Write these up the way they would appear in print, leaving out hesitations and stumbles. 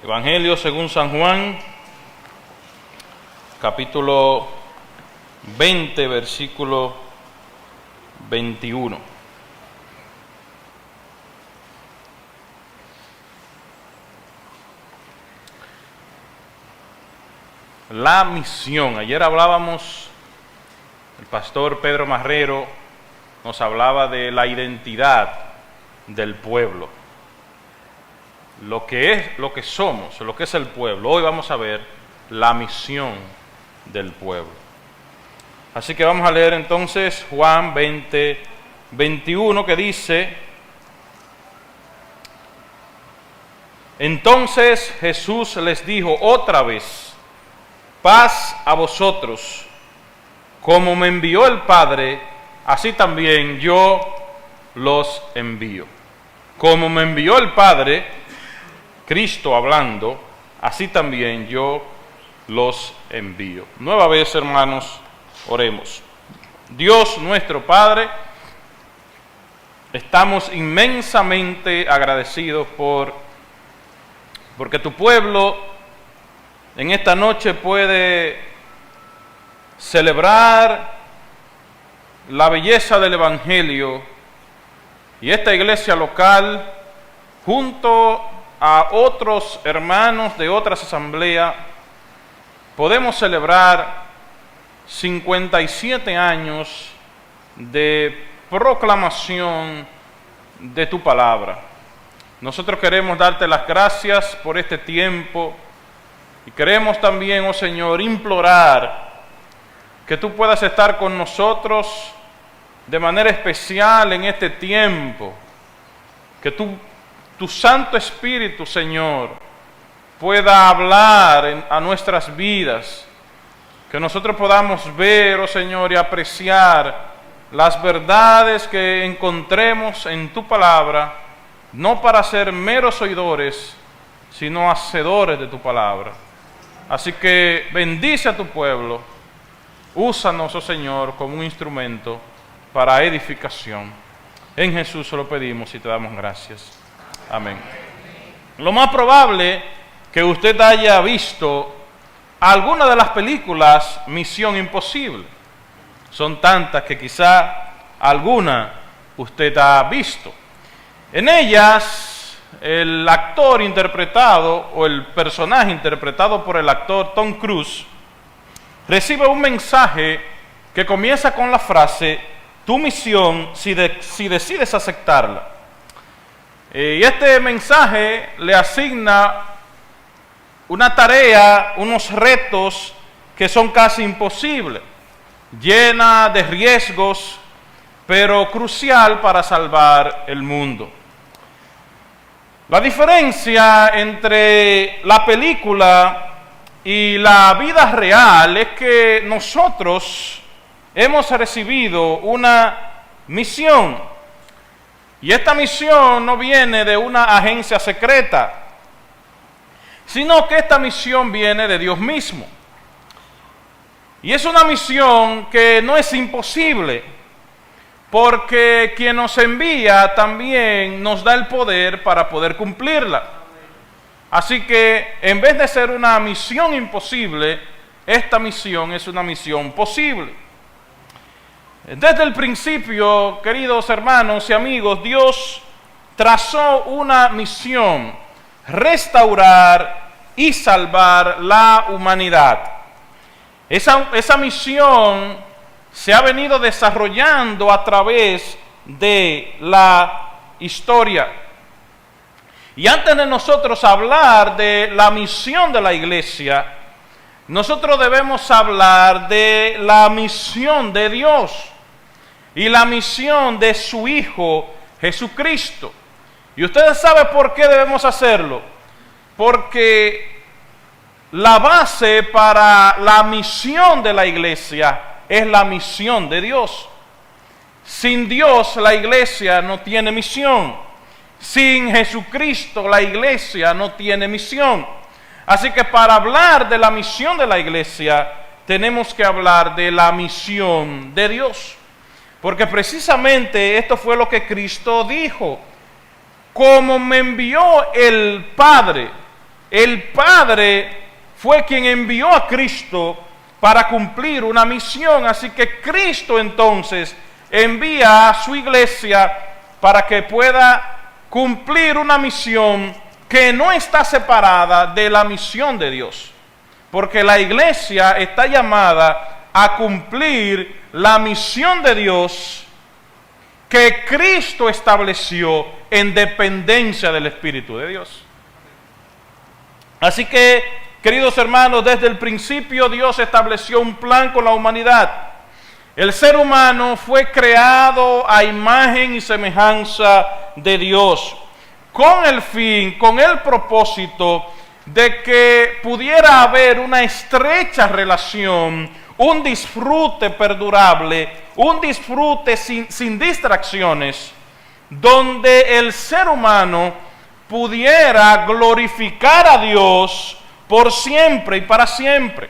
Evangelio según San Juan, capítulo 20, versículo 21. La misión. Ayer hablábamos, el pastor Pedro Marrero nos hablaba de la identidad del pueblo. Lo que somos, lo que es el pueblo. Hoy vamos a ver la misión del pueblo. Así que vamos a leer entonces Juan 20, 21, que dice: Entonces Jesús les dijo otra vez: paz a vosotros. Como me envió el Padre, así también yo los envío. Como me envió el Padre, Cristo hablando, así también yo los envío. Nueva vez, hermanos, oremos. Dios nuestro Padre, estamos inmensamente agradecidos porque tu pueblo en esta noche puede celebrar la belleza del Evangelio, y esta iglesia local, junto a otros hermanos de otras asambleas, podemos celebrar 57 años de proclamación de tu palabra. Nosotros queremos darte las gracias por este tiempo y queremos también, oh Señor, implorar que tú puedas estar con nosotros de manera especial en este tiempo, que tu Santo Espíritu, Señor, pueda hablar a nuestras vidas, que nosotros podamos ver, oh Señor, y apreciar las verdades que encontremos en tu palabra, no para ser meros oidores, sino hacedores de tu palabra. Así que bendice a tu pueblo, úsanos, oh Señor, como un instrumento para edificación. En Jesús se lo pedimos y te damos gracias. Amén. Lo más probable que usted haya visto alguna de las películas Misión Imposible. Son tantas que quizá alguna usted ha visto. En ellas, el actor interpretado, o el personaje interpretado por el actor Tom Cruise, recibe un mensaje que comienza con la frase: tu misión si decides aceptarla. Y este mensaje le asigna una tarea, unos retos que son casi imposibles, llena de riesgos, pero crucial para salvar el mundo. La diferencia entre la película y la vida real es que nosotros hemos recibido una misión. Y esta misión no viene de una agencia secreta, sino que esta misión viene de Dios mismo. Y es una misión que no es imposible, porque quien nos envía también nos da el poder para poder cumplirla. Así que en vez de ser una misión imposible, esta misión es una misión posible. Desde el principio, queridos hermanos y amigos, Dios trazó una misión: restaurar y salvar la humanidad. Esa misión se ha venido desarrollando a través de la historia. Y antes de nosotros hablar de la misión de la iglesia, nosotros debemos hablar de la misión de Dios y la misión de su Hijo Jesucristo. Y ustedes saben por qué debemos hacerlo. Porque la base para la misión de la iglesia es la misión de Dios. Sin Dios la iglesia no tiene misión. Sin Jesucristo la iglesia no tiene misión. Así que para hablar de la misión de la iglesia, tenemos que hablar de la misión de Dios. Porque precisamente esto fue lo que Cristo dijo: como me envió el Padre, el Padre fue quien envió a Cristo para cumplir una misión. Así que Cristo entonces envía a su iglesia para que pueda cumplir una misión que no está separada de la misión de Dios. Porque la iglesia está llamada a cumplir la misión de Dios que Cristo estableció en dependencia del Espíritu de Dios. Así que, queridos hermanos, desde el principio Dios estableció un plan con la humanidad. El ser humano fue creado a imagen y semejanza de Dios, con el fin, con el propósito de que pudiera haber una estrecha relación, un disfrute perdurable, un disfrute sin distracciones, donde el ser humano pudiera glorificar a Dios por siempre y para siempre.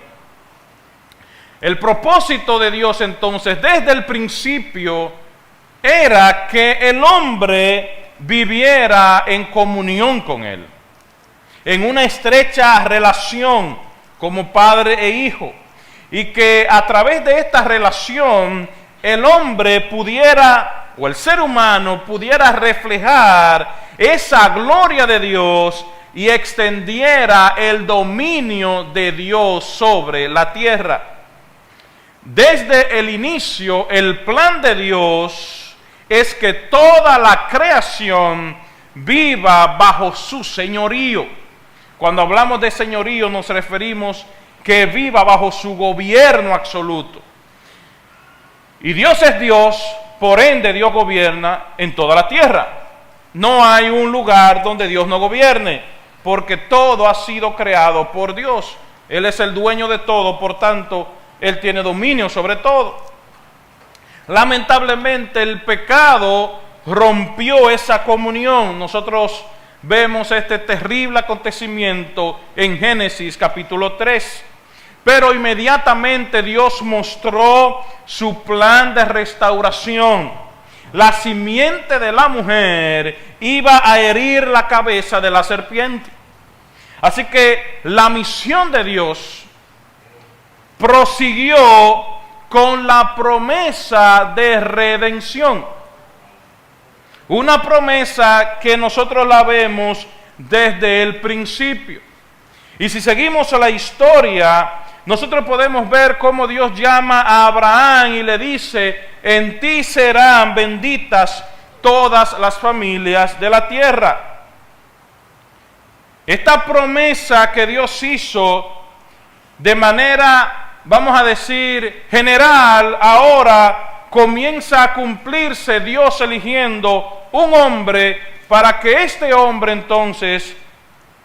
El propósito de Dios entonces desde el principio era que el hombre viviera en comunión con Él, en una estrecha relación como padre e hijo, y que a través de esta relación el hombre pudiera, o el ser humano pudiera reflejar esa gloria de Dios y extendiera el dominio de Dios sobre la tierra. Desde el inicio, el plan de Dios es que toda la creación viva bajo su señorío. Cuando hablamos de señorío nos referimos que viva bajo su gobierno absoluto. Y Dios es Dios, por ende Dios gobierna en toda la tierra. No hay un lugar donde Dios no gobierne, porque todo ha sido creado por Dios. Él es el dueño de todo, por tanto, Él tiene dominio sobre todo. Lamentablemente el pecado rompió esa comunión. Nosotros vemos este terrible acontecimiento en Génesis capítulo 3. Pero inmediatamente Dios mostró su plan de restauración. La simiente de la mujer iba a herir la cabeza de la serpiente. Así que la misión de Dios prosiguió con la promesa de redención. Una promesa que nosotros la vemos desde el principio. Y si seguimos la historia, nosotros podemos ver cómo Dios llama a Abraham y le dice: en ti serán benditas todas las familias de la tierra. Esta promesa que Dios hizo de manera, vamos a decir, general, ahora comienza a cumplirse, Dios eligiendo un hombre para que este hombre entonces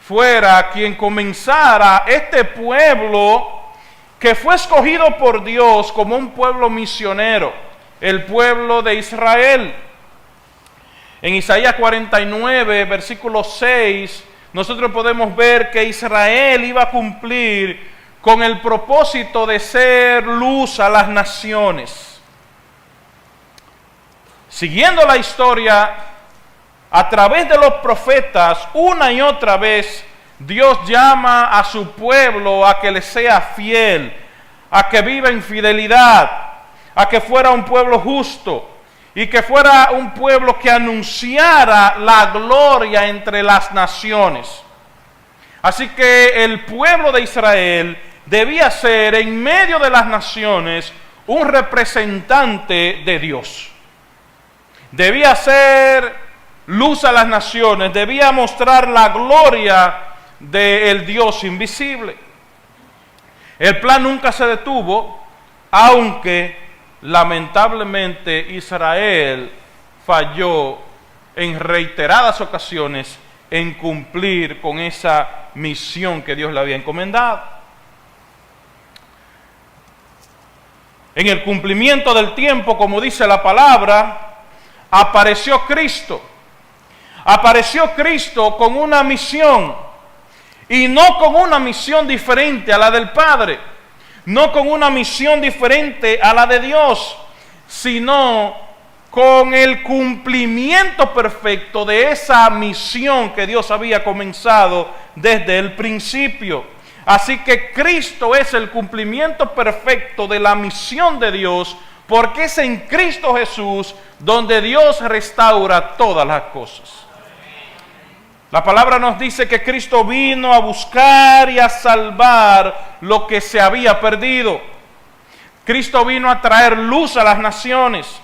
fuera quien comenzara este pueblo que fue escogido por Dios como un pueblo misionero, el pueblo de Israel. En Isaías 49, versículo 6, nosotros podemos ver que Israel iba a cumplir con el propósito de ser luz a las naciones. Siguiendo la historia, a través de los profetas, una y otra vez, Dios llama a su pueblo a que le sea fiel, a que viva en fidelidad, a que fuera un pueblo justo y que fuera un pueblo que anunciara la gloria entre las naciones. Así que el pueblo de Israel debía ser en medio de las naciones un representante de Dios. Debía ser luz a las naciones, debía mostrar la gloria del Dios invisible. El plan nunca se detuvo, aunque lamentablemente Israel falló en reiteradas ocasiones en cumplir con esa misión que Dios le había encomendado. En el cumplimiento del tiempo, como dice la palabra, apareció Cristo. Apareció Cristo con una misión. Y no con una misión diferente a la del Padre, no con una misión diferente a la de Dios, sino con el cumplimiento perfecto de esa misión que Dios había comenzado desde el principio. Así que Cristo es el cumplimiento perfecto de la misión de Dios, porque es en Cristo Jesús donde Dios restaura todas las cosas. La palabra nos dice que Cristo vino a buscar y a salvar lo que se había perdido. Cristo vino a traer luz a las naciones.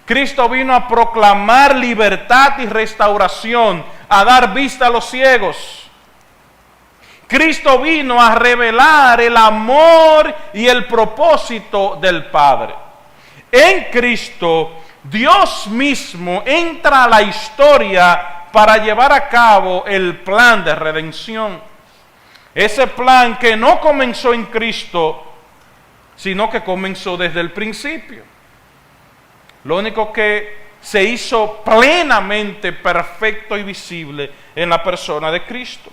Cristo vino a proclamar libertad y restauración, a dar vista a los ciegos. Cristo vino a revelar el amor y el propósito del Padre. En Cristo, Dios mismo entra a la historia para llevar a cabo el plan de redención. Ese plan que no comenzó en Cristo, sino que comenzó desde el principio. Lo único que se hizo plenamente perfecto y visible en la persona de Cristo.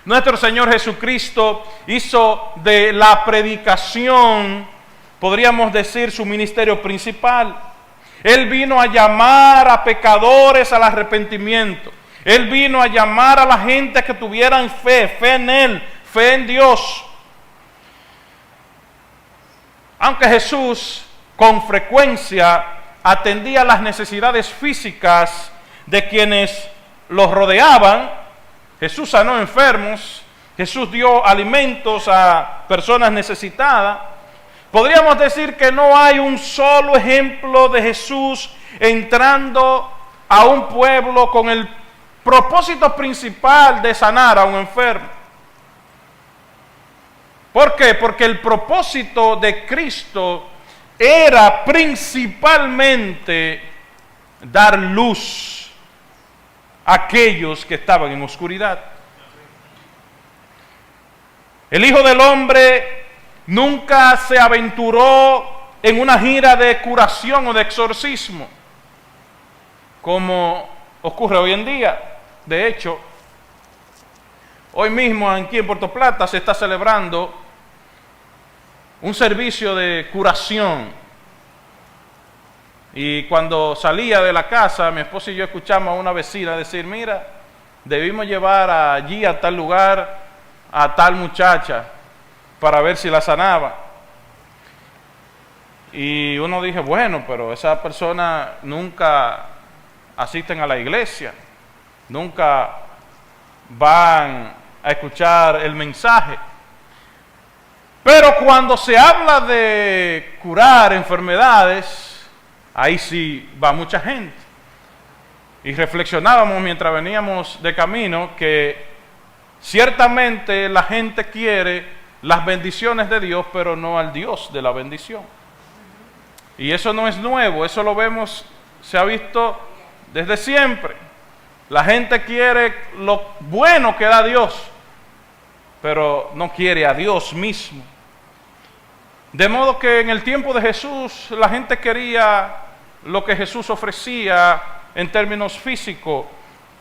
Nuestro Señor Jesucristo hizo de la predicación, podríamos decir, su ministerio principal. Él vino a llamar a pecadores al arrepentimiento. Él vino a llamar a la gente que tuvieran fe, fe en Él, fe en Dios. Aunque Jesús con frecuencia atendía las necesidades físicas de quienes los rodeaban, Jesús sanó enfermos, Jesús dio alimentos a personas necesitadas. Podríamos decir que no hay un solo ejemplo de Jesús entrando a un pueblo con el propósito principal de sanar a un enfermo. ¿Por qué? Porque el propósito de Cristo era principalmente dar luz a aquellos que estaban en oscuridad. El Hijo del Hombre nunca se aventuró en una gira de curación o de exorcismo, como ocurre hoy en día. De hecho, hoy mismo aquí en Puerto Plata se está celebrando un servicio de curación. Y cuando salía de la casa, mi esposa y yo escuchamos a una vecina decir: mira, debimos llevar allí a tal lugar a tal muchacha para ver si la sanaba. Y uno dije, bueno, pero esas personas nunca asisten a la iglesia, nunca van a escuchar el mensaje. Pero cuando se habla de curar enfermedades, ahí sí va mucha gente. Y reflexionábamos mientras veníamos de camino que ciertamente la gente quiere las bendiciones de Dios, pero no al Dios de la bendición. Y eso no es nuevo, eso lo vemos, se ha visto desde siempre. La gente quiere lo bueno que da Dios, pero no quiere a Dios mismo. De modo que en el tiempo de Jesús la gente quería lo que Jesús ofrecía en términos físicos,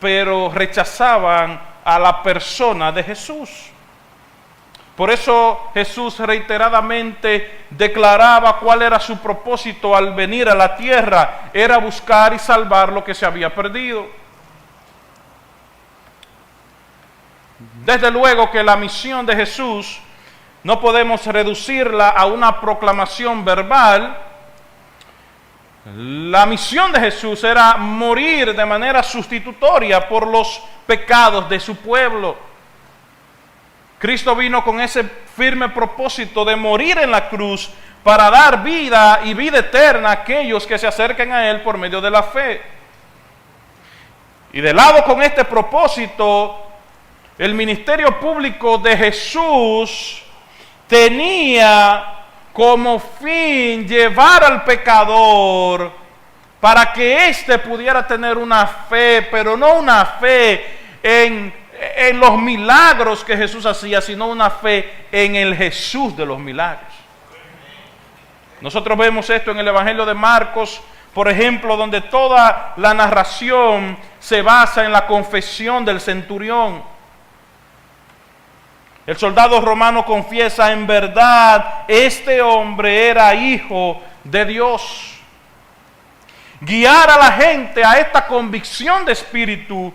pero rechazaban a la persona de Jesús. Por eso Jesús reiteradamente declaraba cuál era su propósito al venir a la tierra: era buscar y salvar lo que se había perdido. Desde luego que la misión de Jesús no podemos reducirla a una proclamación verbal. La misión de Jesús era morir de manera sustitutoria por los pecados de su pueblo. Cristo vino con ese firme propósito de morir en la cruz para dar vida y vida eterna a aquellos que se acerquen a Él por medio de la fe. Y de lado con este propósito, el ministerio público de Jesús tenía como fin llevar al pecador para que éste pudiera tener una fe, pero no una fe en los milagros que Jesús hacía, sino una fe en el Jesús de los milagros. Nosotros vemos esto en el Evangelio de Marcos, por ejemplo, donde toda la narración se basa en la confesión del centurión. El soldado romano confiesa: en verdad, este hombre era hijo de Dios. Guiar a la gente a esta convicción de espíritu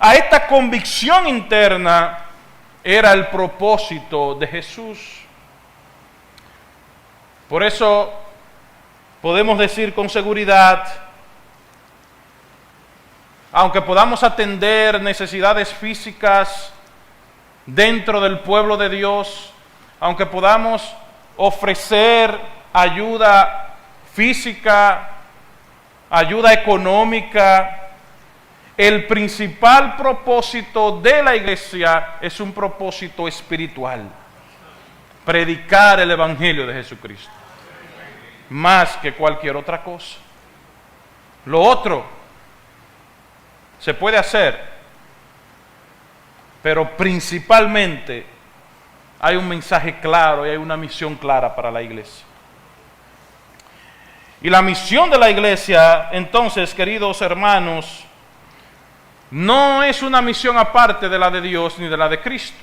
a esta convicción interna, era el propósito de Jesús. Por eso podemos decir con seguridad, aunque podamos atender necesidades físicas dentro del pueblo de Dios, aunque podamos ofrecer ayuda física, ayuda económica, el principal propósito de la iglesia es un propósito espiritual: predicar el evangelio de Jesucristo, más que cualquier otra cosa. Lo otro se puede hacer, pero principalmente hay un mensaje claro y hay una misión clara para la iglesia. Y la misión de la iglesia, entonces, queridos hermanos, no es una misión aparte de la de Dios ni de la de Cristo.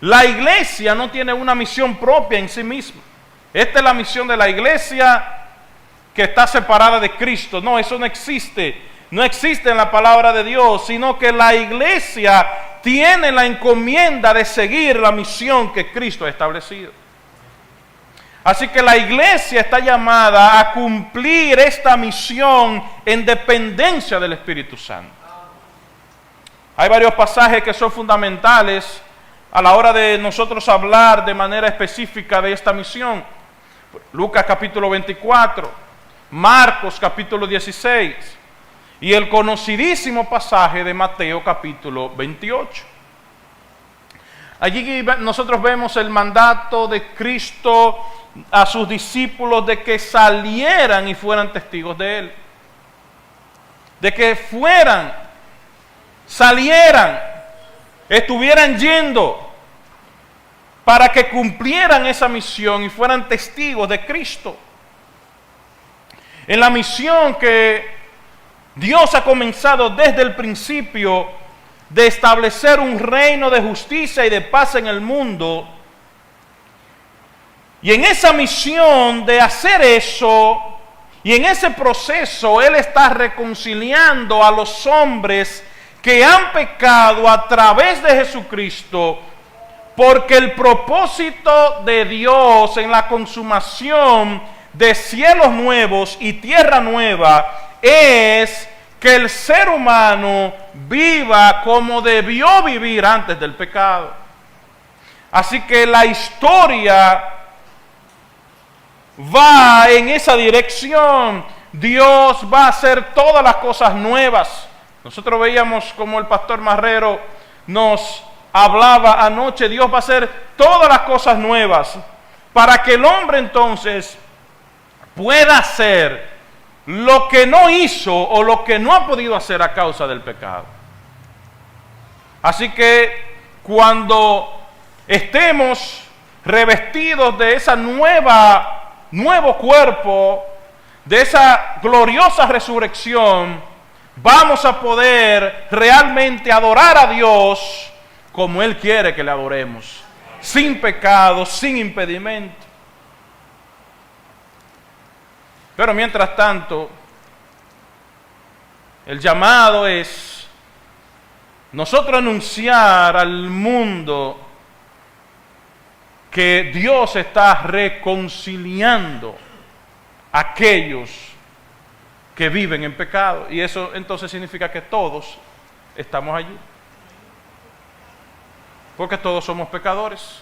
La iglesia no tiene una misión propia en sí misma. Esta es la misión de la iglesia que está separada de Cristo. No, eso no existe. No existe en la palabra de Dios, sino que la iglesia tiene la encomienda de seguir la misión que Cristo ha establecido. Así que la iglesia está llamada a cumplir esta misión en dependencia del Espíritu Santo. Hay varios pasajes que son fundamentales a la hora de nosotros hablar de manera específica de esta misión. Lucas capítulo 24, Marcos capítulo 16 y el conocidísimo pasaje de Mateo capítulo 28. Allí nosotros vemos el mandato de Cristo a sus discípulos de que salieran y fueran testigos de Él. De que salieran, estuvieran yendo para que cumplieran esa misión y fueran testigos de Cristo. En la misión que Dios ha comenzado desde el principio de establecer un reino de justicia y de paz en el mundo. Y en esa misión de hacer eso, y en ese proceso, Él está reconciliando a los hombres que han pecado a través de Jesucristo, porque el propósito de Dios en la consumación de cielos nuevos y tierra nueva es que el ser humano viva como debió vivir antes del pecado. Así que la historia va en esa dirección. Dios va a hacer todas las cosas nuevas. Nosotros veíamos como el pastor Marrero nos hablaba anoche, Dios va a hacer todas las cosas nuevas para que el hombre entonces pueda hacer lo que no hizo o lo que no ha podido hacer a causa del pecado. Así que cuando estemos revestidos de esa nuevo cuerpo, de esa gloriosa resurrección, vamos a poder realmente adorar a Dios como Él quiere que le adoremos, sin pecado, sin impedimento. Pero mientras tanto, el llamado es nosotros anunciar al mundo que Dios está reconciliando a aquellos que viven en pecado. Y eso entonces significa que todos estamos allí. Porque todos somos pecadores.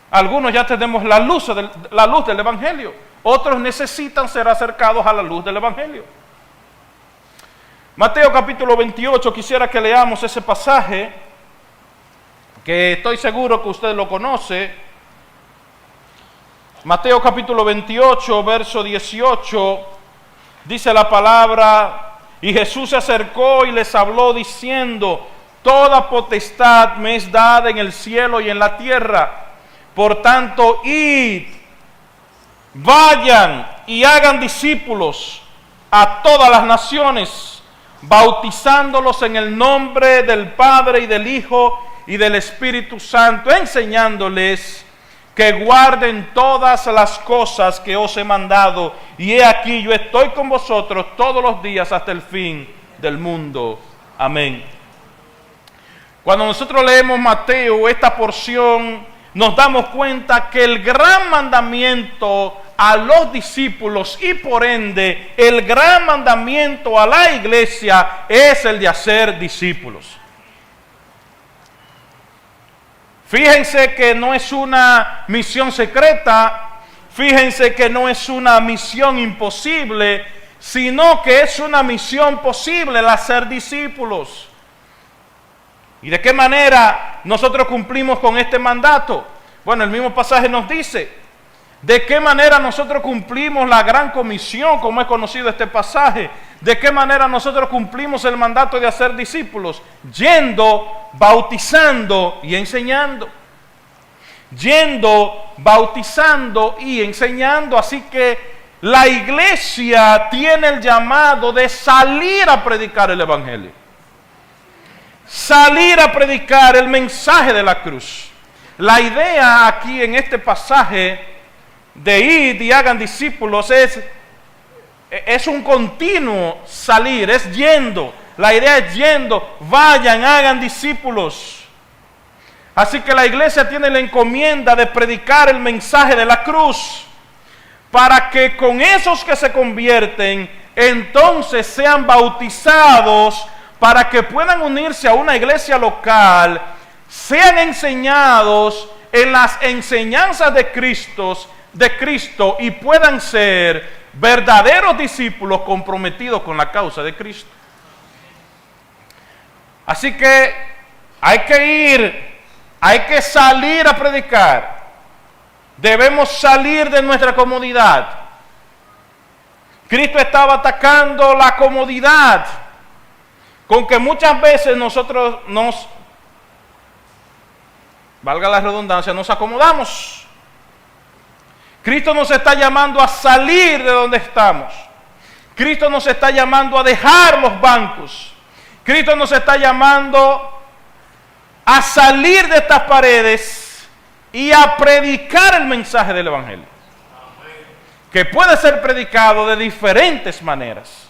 Algunos ya tenemos la luz del Evangelio. Otros necesitan ser acercados a la luz del Evangelio. Mateo capítulo 28, quisiera que leamos ese pasaje, que estoy seguro que usted lo conoce. Mateo capítulo 28, verso 18, dice la palabra: y Jesús se acercó y les habló diciendo: toda potestad me es dada en el cielo y en la tierra. Por tanto, id, vayan y hagan discípulos a todas las naciones, bautizándolos en el nombre del Padre y del Hijo y del Espíritu Santo, enseñándoles que guarden todas las cosas que os he mandado. Y he aquí, yo estoy con vosotros todos los días hasta el fin del mundo. Amén. Cuando nosotros leemos Mateo, esta porción, nos damos cuenta que el gran mandamiento a los discípulos y por ende el gran mandamiento a la iglesia es el de hacer discípulos. Fíjense que no es una misión secreta, fíjense que no es una misión imposible, sino que es una misión posible el hacer discípulos. ¿Y de qué manera nosotros cumplimos con este mandato? Bueno, el mismo pasaje nos dice, ¿de qué manera nosotros cumplimos la gran comisión, como es conocido este pasaje? ¿De qué manera nosotros cumplimos el mandato de hacer discípulos? Yendo, bautizando y enseñando. Yendo, bautizando y enseñando. Así que la iglesia tiene el llamado de salir a predicar el evangelio. Salir a predicar el mensaje de la cruz. La idea aquí en este pasaje de ir y hagan discípulos es un continuo salir, es yendo. La idea es yendo, vayan, hagan discípulos. Así que la iglesia tiene la encomienda de predicar el mensaje de la cruz, para que con esos que se convierten, entonces sean bautizados, para que puedan unirse a una iglesia local, sean enseñados en las enseñanzas de Cristo y puedan ser verdaderos discípulos comprometidos con la causa de Cristo. Así que hay que salir a predicar. Debemos salir de nuestra comodidad. Cristo estaba atacando la comodidad con que muchas veces nosotros valga la redundancia, nos acomodamos. Cristo nos está llamando a salir de donde estamos. Cristo nos está llamando a dejar los bancos. Cristo nos está llamando a salir de estas paredes y a predicar el mensaje del evangelio, que puede ser predicado de diferentes maneras.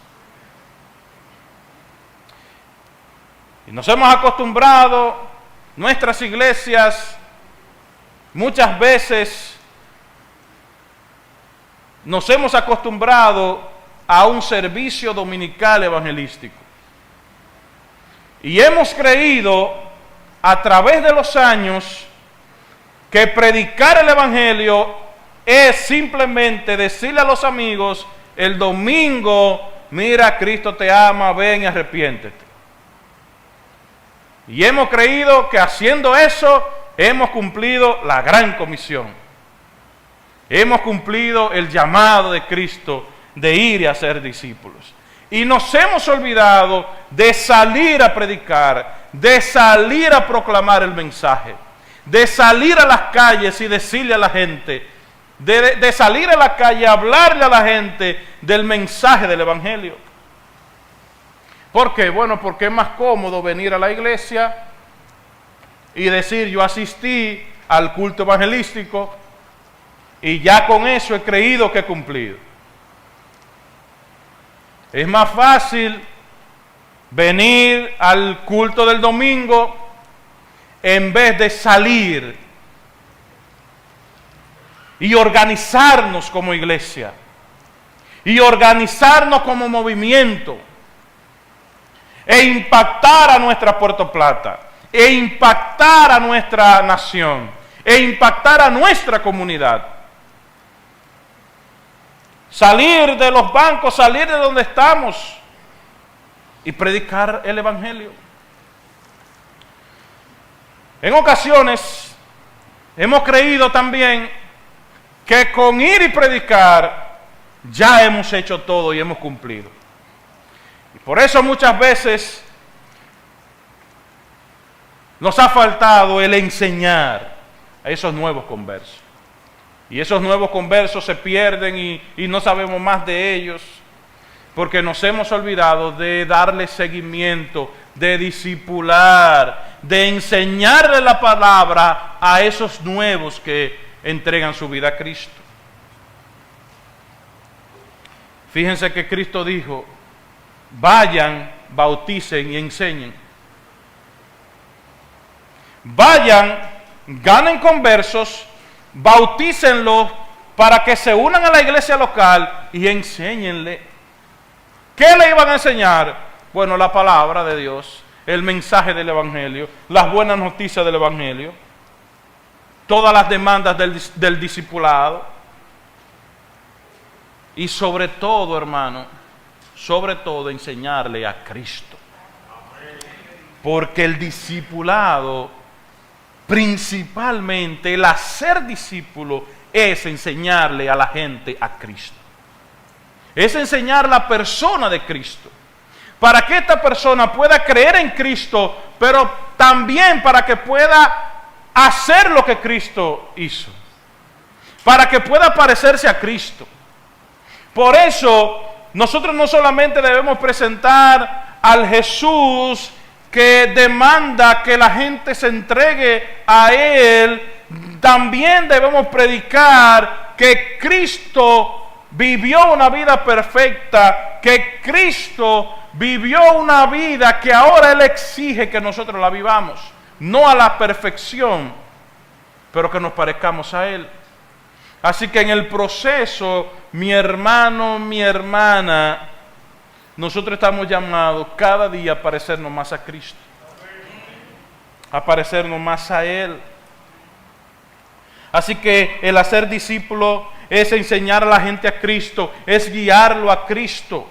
Y nos hemos acostumbrado, nuestras iglesias, muchas veces nos hemos acostumbrado a un servicio dominical evangelístico. Y hemos creído a través de los años que predicar el evangelio es simplemente decirle a los amigos el domingo, mira, Cristo te ama, ven y arrepiéntete. Y hemos creído que haciendo eso hemos cumplido la gran comisión. Hemos cumplido el llamado de Cristo de ir y hacer discípulos. Y nos hemos olvidado de salir a predicar, de salir a proclamar el mensaje, de salir a las calles y decirle a la gente, de salir a la calle a hablarle a la gente del mensaje del evangelio. ¿Por qué? Bueno, porque es más cómodo venir a la iglesia y decir, yo asistí al culto evangelístico y ya con eso he creído que he cumplido. Es más fácil venir al culto del domingo en vez de salir y organizarnos como iglesia y organizarnos como movimiento e impactar a nuestra Puerto Plata, e impactar a nuestra nación, e impactar a nuestra comunidad. Salir de los bancos, salir de donde estamos y predicar el evangelio. En ocasiones hemos creído también que con ir y predicar ya hemos hecho todo y hemos cumplido. Y por eso muchas veces nos ha faltado el enseñar a esos nuevos conversos. Y esos nuevos conversos se pierden y no sabemos más de ellos, porque nos hemos olvidado de darle seguimiento, de discipular, de enseñarle la palabra a esos nuevos que entregan su vida a Cristo. Fíjense que Cristo dijo, vayan, bauticen y enseñen. Vayan, ganen conversos, bautícenlos para que se unan a la iglesia local y enséñenle. ¿Qué le iban a enseñar? Bueno, la palabra de Dios, el mensaje del Evangelio, las buenas noticias del Evangelio, todas las demandas del discipulado y sobre todo, hermano, sobre todo enseñarle a Cristo. Porque el discipulado, principalmente el hacer discípulo, es enseñarle a la gente a Cristo. Es enseñar la persona de Cristo. Para que esta persona pueda creer en Cristo, pero también para que pueda hacer lo que Cristo hizo. Para que pueda parecerse a Cristo. Por eso, nosotros no solamente debemos presentar al Jesús que demanda que la gente se entregue a Él, también debemos predicar que Cristo vivió una vida perfecta, que Cristo vivió una vida que ahora Él exige que nosotros la vivamos, no a la perfección, pero que nos parezcamos a Él. Así que en el proceso, mi hermano, mi hermana, nosotros estamos llamados cada día a parecernos más a Cristo, a parecernos más a Él. Así que el hacer discípulo es enseñar a la gente a Cristo, es guiarlo a Cristo.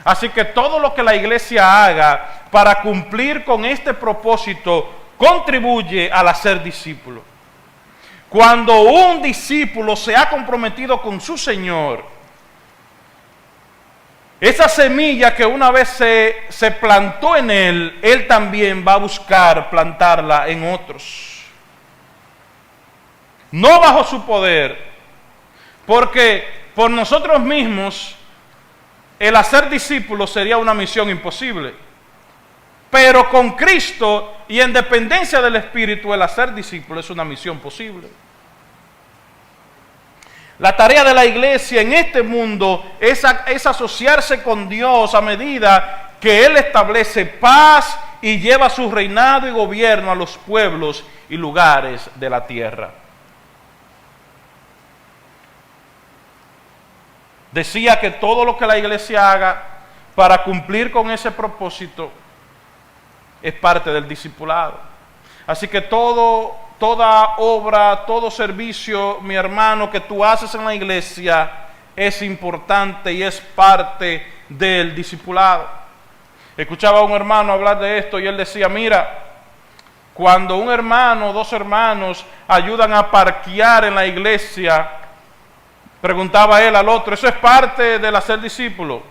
Así que todo lo que la iglesia haga para cumplir con este propósito contribuye al hacer discípulo. Cuando un discípulo se ha comprometido con su Señor, esa semilla que una vez se plantó en él, él también va a buscar plantarla en otros. No bajo su poder, porque por nosotros mismos el hacer discípulos sería una misión imposible. Pero con Cristo y en dependencia del Espíritu, el hacer discípulos es una misión posible. La tarea de la iglesia en este mundo es asociarse con Dios a medida que Él establece paz y lleva su reinado y gobierno a los pueblos y lugares de la tierra. Decía que todo lo que la iglesia haga para cumplir con ese propósito es parte del discipulado. Así que toda obra, todo servicio, mi hermano, que tú haces en la iglesia es importante y es parte del discipulado. Escuchaba a un hermano hablar de esto y él decía, mira, cuando un hermano o dos hermanos ayudan a parquear en la iglesia, preguntaba él al otro, ¿eso es parte del hacer discípulo?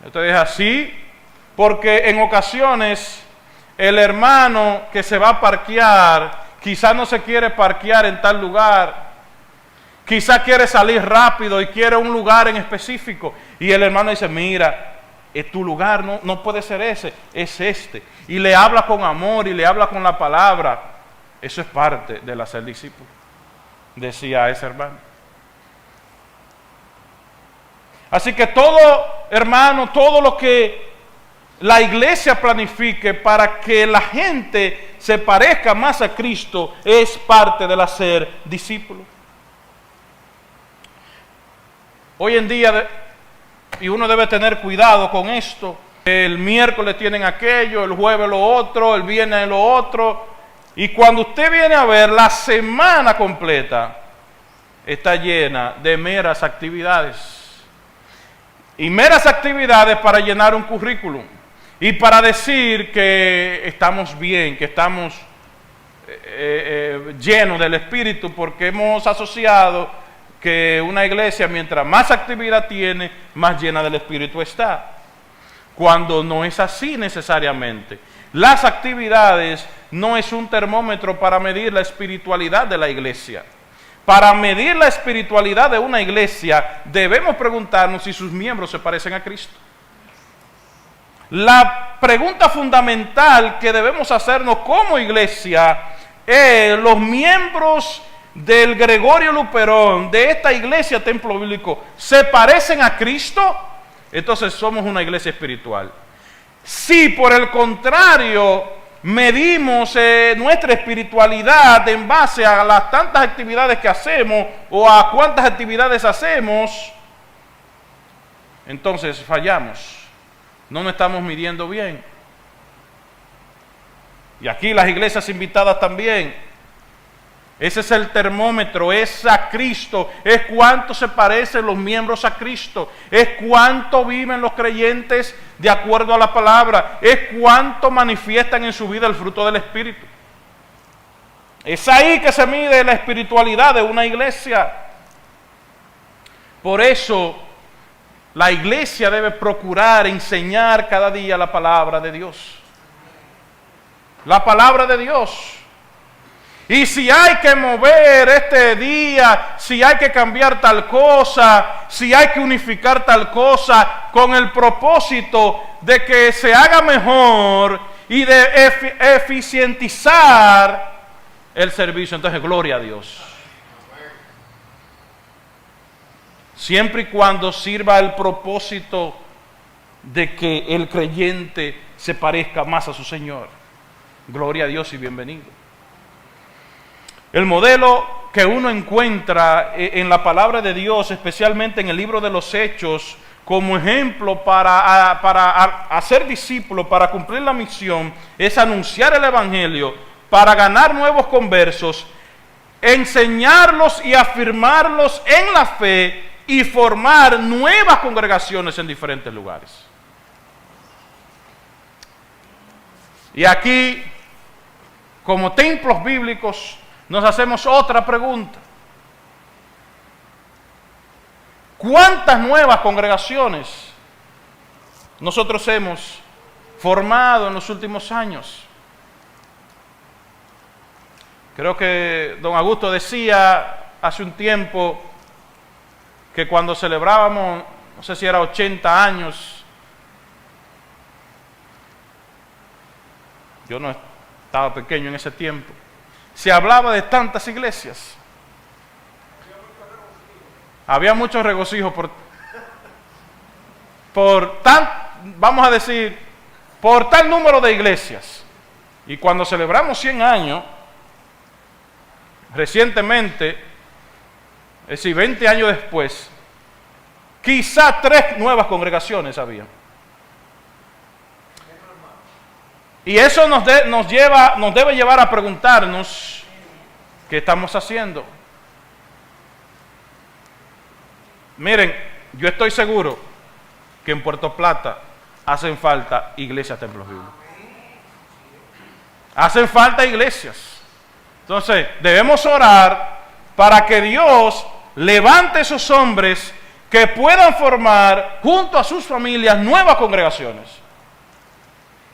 Entonces dije, sí, porque en ocasiones el hermano que se va a parquear quizás no se quiere parquear en tal lugar, quizás quiere salir rápido y quiere un lugar en específico, y el hermano dice, mira, tu lugar no puede ser ese, es este, y le habla con amor y le habla con la palabra. Eso es parte del hacer discípulo, decía ese hermano. Así que todo, hermano, todo lo que la iglesia planifique para que la gente se parezca más a Cristo es parte del hacer discípulo. Hoy en día, y uno debe tener cuidado con esto, el miércoles tienen aquello, el jueves lo otro, el viernes lo otro, y cuando usted viene a ver, la semana completa está llena de meras actividades. Y meras actividades para llenar un currículum. Y para decir que estamos bien, que estamos llenos del Espíritu, porque hemos asociado que una iglesia, mientras más actividad tiene, más llena del Espíritu está. Cuando no es así necesariamente. Las actividades no es un termómetro para medir la espiritualidad de la iglesia. Para medir la espiritualidad de una iglesia, debemos preguntarnos si sus miembros se parecen a Cristo. La pregunta fundamental que debemos hacernos como iglesia es, ¿los miembros del Gregorio Luperón, de esta iglesia Templo Bíblico, se parecen a Cristo? Entonces somos una iglesia espiritual. Si por el contrario medimos nuestra espiritualidad en base a las tantas actividades que hacemos o a cuántas actividades hacemos, entonces fallamos. No nos estamos midiendo bien. Y aquí las iglesias invitadas también. Ese es el termómetro, es a Cristo, es cuánto se parecen los miembros a Cristo, es cuánto viven los creyentes de acuerdo a la palabra, es cuánto manifiestan en su vida el fruto del Espíritu. Es ahí que se mide la espiritualidad de una iglesia. Por eso, la iglesia debe procurar enseñar cada día la palabra de Dios. La palabra de Dios. Y si hay que mover este día, si hay que cambiar tal cosa, si hay que unificar tal cosa, con el propósito de que se haga mejor y de eficientizar el servicio, entonces gloria a Dios. Siempre y cuando sirva el propósito de que el creyente se parezca más a su Señor. Gloria a Dios y bienvenido. El modelo que uno encuentra en la palabra de Dios, especialmente en el libro de los Hechos, como ejemplo para hacer discípulos, para cumplir la misión, es anunciar el Evangelio, para ganar nuevos conversos, enseñarlos y afirmarlos en la fe y formar nuevas congregaciones en diferentes lugares. Y aquí, como templos bíblicos, nos hacemos otra pregunta. ¿Cuántas nuevas congregaciones nosotros hemos formado en los últimos años? Creo que don Augusto decía hace un tiempo que cuando celebrábamos, no sé si era 80 años, yo no estaba pequeño en ese tiempo, se hablaba de tantas iglesias. Había mucho regocijo por tal número de iglesias. Y cuando celebramos 100 años, recientemente, es decir, 20 años después, quizá 3 nuevas congregaciones había. Y eso nos debe llevar a preguntarnos qué estamos haciendo. Miren, yo estoy seguro que en Puerto Plata hacen falta iglesias, templos bíblicos. Hacen falta iglesias. Entonces, debemos orar para que Dios levante esos hombres que puedan formar junto a sus familias nuevas congregaciones.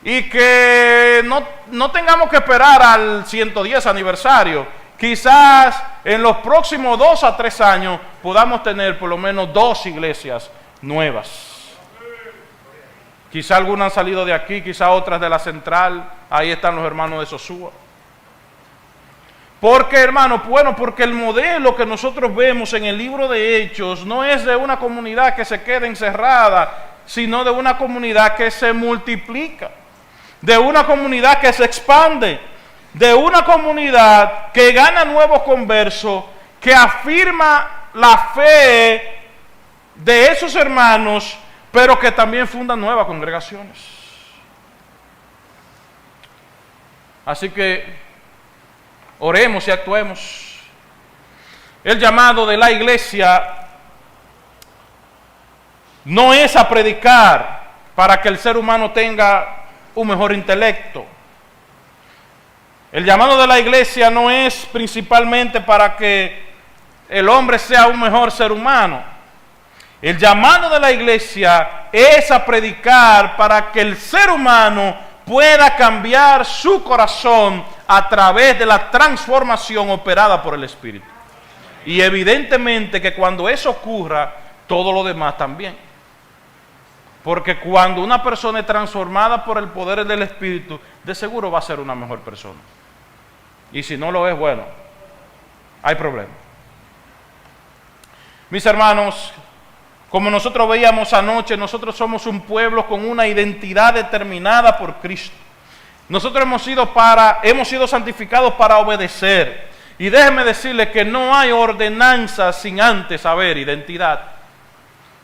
Y que no tengamos que esperar al 110 aniversario. Quizás en los próximos 2 a 3 años podamos tener por lo menos 2 iglesias nuevas. Quizá algunas han salido de aquí, quizá otras de la central. Ahí están los hermanos de Sosúa. ¿Por qué, hermano? Bueno, porque el modelo que nosotros vemos en el libro de Hechos no es de una comunidad que se quede encerrada, sino de una comunidad que se multiplica, de una comunidad que se expande, de una comunidad que gana nuevos conversos, que afirma la fe de esos hermanos, pero que también funda nuevas congregaciones. Así que oremos y actuemos. El llamado de la iglesia no es a predicar para que el ser humano tenga un mejor intelecto. El llamado de la iglesia no es principalmente para que el hombre sea un mejor ser humano. El llamado de la iglesia es a predicar para que el ser humano pueda cambiar su corazón a través de la transformación operada por el Espíritu. Y evidentemente que cuando eso ocurra, todo lo demás también. Porque cuando una persona es transformada por el poder del Espíritu, de seguro va a ser una mejor persona. Y si no lo es, bueno, hay problema. Mis hermanos, como nosotros veíamos anoche, nosotros somos un pueblo con una identidad determinada por Cristo. Nosotros hemos sido santificados para obedecer. Y déjeme decirle que no hay ordenanza sin antes saber identidad.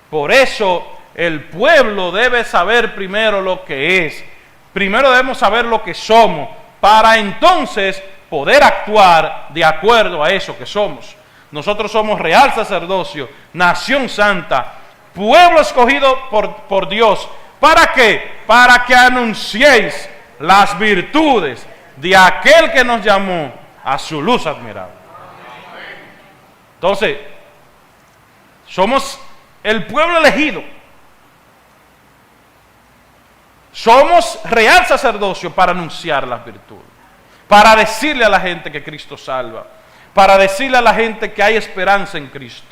Por eso el pueblo debe saber primero lo que es. Primero debemos saber lo que somos, para entonces poder actuar de acuerdo a eso que somos. Nosotros somos real sacerdocio, nación santa, pueblo escogido por Dios. ¿Para qué? Para que anunciéis las virtudes de aquel que nos llamó a su luz admirable. Entonces, somos el pueblo elegido. Somos real sacerdocio para anunciar las virtudes, para decirle a la gente que Cristo salva, para decirle a la gente que hay esperanza en Cristo.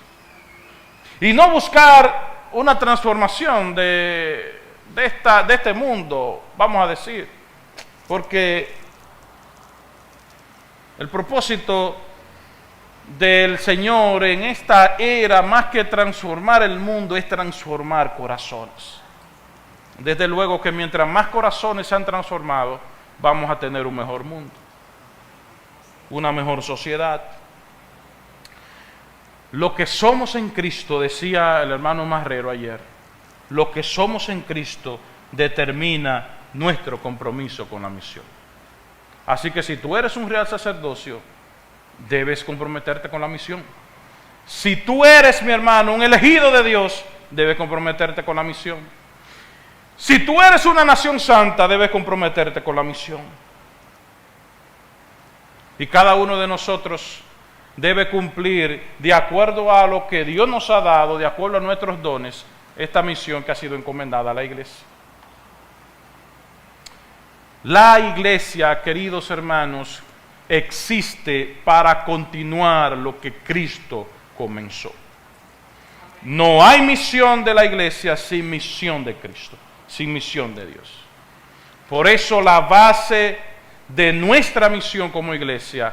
Y no buscar una transformación de este mundo, vamos a decir, porque el propósito del Señor en esta era, más que transformar el mundo, es transformar corazones. Desde luego que mientras más corazones sean transformados, vamos a tener un mejor mundo, una mejor sociedad. Lo que somos en Cristo, decía el hermano Marrero ayer, lo que somos en Cristo determina nuestro compromiso con la misión. Así que si tú eres un real sacerdocio, debes comprometerte con la misión. Si tú eres, mi hermano, un elegido de Dios, debes comprometerte con la misión. Si tú eres una nación santa, debes comprometerte con la misión. Y cada uno de nosotros debe cumplir, de acuerdo a lo que Dios nos ha dado, de acuerdo a nuestros dones, esta misión que ha sido encomendada a la iglesia. La iglesia, queridos hermanos, existe para continuar lo que Cristo comenzó. No hay misión de la iglesia sin misión de Cristo, sin misión de Dios. Por eso la base de nuestra misión como iglesia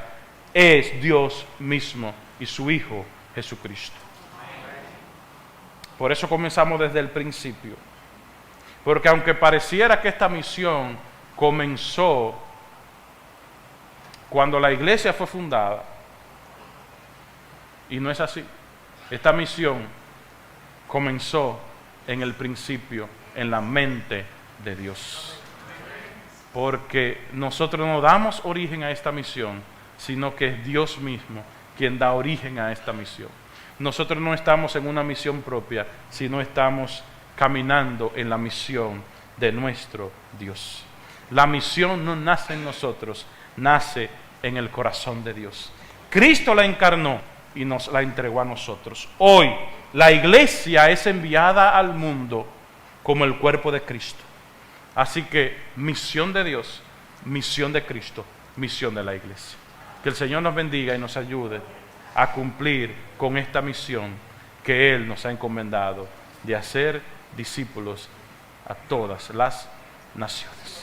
es Dios mismo y su Hijo Jesucristo. Por eso comenzamos desde el principio. Porque aunque pareciera que esta misión comenzó cuando la iglesia fue fundada, y no es así. Esta misión comenzó en el principio, en la mente de Dios. Porque nosotros no damos origen a esta misión, sino que es Dios mismo quien da origen a esta misión. Nosotros no estamos en una misión propia, sino estamos caminando en la misión de nuestro Dios. La misión no nace en nosotros, nace en el corazón de Dios. Cristo la encarnó y nos la entregó a nosotros. Hoy la iglesia es enviada al mundo como el cuerpo de Cristo. Así que misión de Dios, misión de Cristo, misión de la iglesia. Que el Señor nos bendiga y nos ayude a cumplir con esta misión que Él nos ha encomendado de hacer discípulos a todas las naciones.